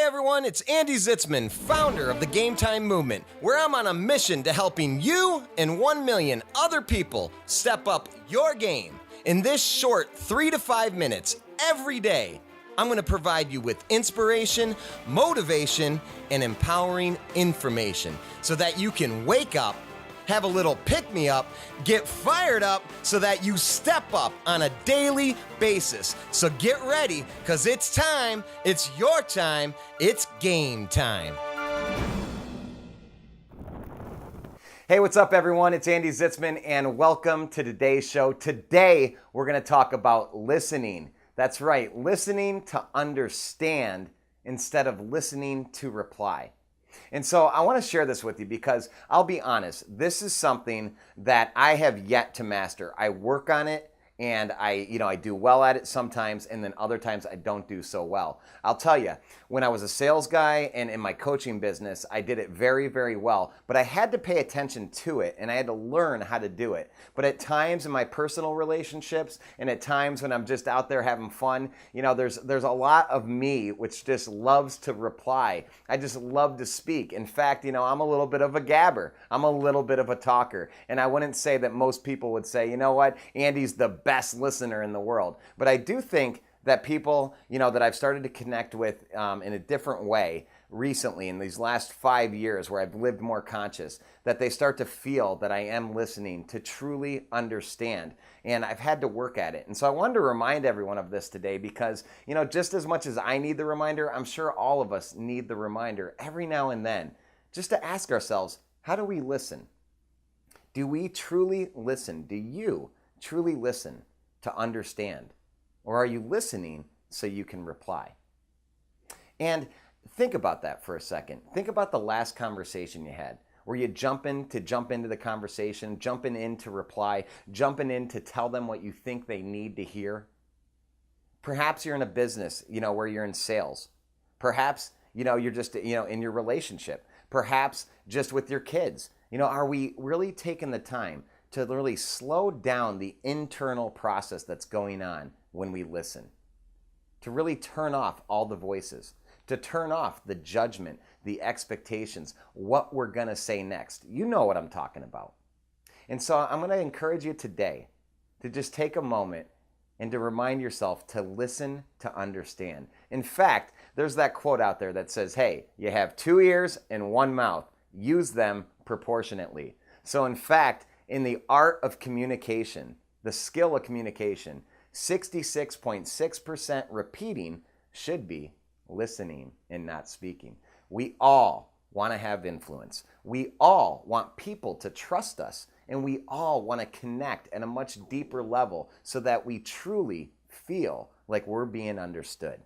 Hi everyone, it's Andy Zitzman, founder of the Game Time Movement, where I'm on a mission to helping you and 1 million other people step up your game. In this short 3 to 5 minutes every day, I'm going to provide you with inspiration, motivation, and empowering information so that you can wake up, have a little pick-me-up, get fired up so that you step up on a daily basis. So get ready, because it's time, it's your time, it's game time. Hey, what's up everyone? It's Andy Zitzman and welcome to today's show. Today, we're going to talk about listening. That's right, listening to understand instead of listening to reply. And so I want to share this with you because I'll be honest, this is something that I have yet to master. I work on it and I do well at it sometimes, and then other times I don't do so well. I'll tell you, when I was a sales guy and in my coaching business, I did it very, very well, but I had to pay attention to it and I had to learn how to do it. But at times in my personal relationships and at times when I'm just out there having fun, there's a lot of me which just loves to reply. I just love to speak. In fact, I'm a little bit of a gabber. I'm a little bit of a talker. And I wouldn't say that most people would say, you know what, Andy's the best listener in the world. But I do think that people, that I've started to connect with in a different way recently in these last 5 years where I've lived more conscious, that they start to feel that I am listening to truly understand. And I've had to work at it. And so I wanted to remind everyone of this today because, just as much as I need the reminder, I'm sure all of us need the reminder every now and then, just to ask ourselves, how do we listen? Do we truly listen? Do you truly listen to understand? Or are you listening so you can reply? And think about that for a second. Think about the last conversation you had where you jump into the conversation, jumping in to reply, jumping in to tell them what you think they need to hear. Perhaps you're in a business, where you're in sales. Perhaps, you're just, in your relationship. Perhaps just with your kids. Are we really taking the time to really slow down the internal process that's going on when we listen? To really turn off all the voices, to turn off the judgment, the expectations, what we're gonna say next. You know what I'm talking about. And so I'm gonna encourage you today to just take a moment and to remind yourself to listen to understand. In fact, there's that quote out there that says, hey, you have 2 ears and 1 mouth. Use them proportionately. So in fact, in the art of communication, the skill of communication, 66.6% repeating should be listening and not speaking. We all want to have influence. We all want people to trust us. And we all want to connect at a much deeper level so that we truly feel like we're being understood.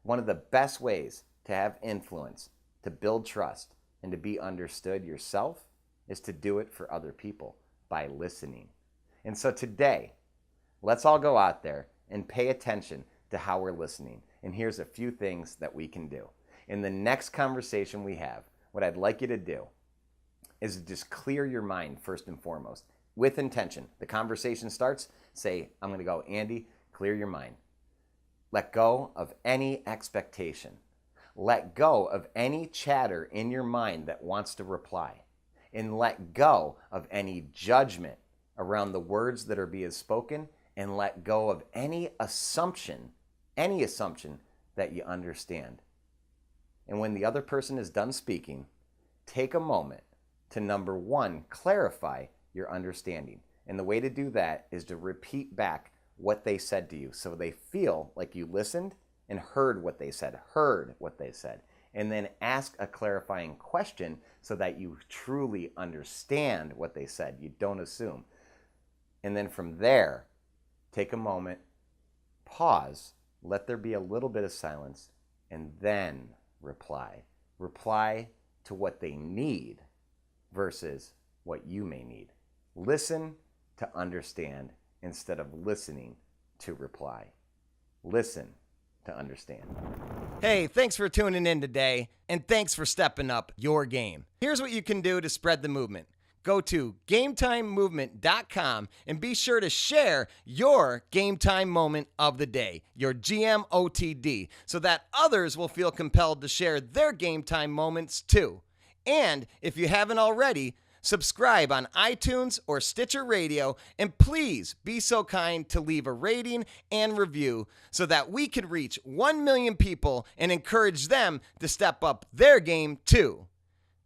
One of the best ways to have influence, to build trust, and to be understood yourself is to do it for other people by listening. And so today, let's all go out there and pay attention to how we're listening. And here's a few things that we can do. In the next conversation we have, what I'd like you to do is just clear your mind first and foremost with intention. The conversation starts, say, I'm going to go, Andy, clear your mind. Let go of any expectation. Let go of any chatter in your mind that wants to reply. And let go of any judgment around the words that are being spoken, and let go of any assumption that you understand. And when the other person is done speaking, take a moment to, number one, clarify your understanding. And the way to do that is to repeat back what they said to you so they feel like you listened and heard what they said, and then ask a clarifying question so that you truly understand what they said. You don't assume. And then from there, take a moment, pause, let there be a little bit of silence, and then reply. Reply to what they need versus what you may need. Listen to understand instead of listening to reply. Listen to understand. Hey, thanks for tuning in today, and thanks for stepping up your game. Here's what you can do to spread the movement. go to GameTimeMovement.com and be sure to share your Game Time Moment of the day, your GMOTD, so that others will feel compelled to share their Game Time moments too. And if you haven't already, subscribe on iTunes or Stitcher Radio, and please be so kind to leave a rating and review so that we can reach 1 million people and encourage them to step up their game too.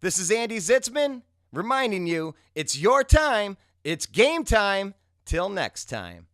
This is Andy Zitzman reminding you it's your time, it's game time. Till next time.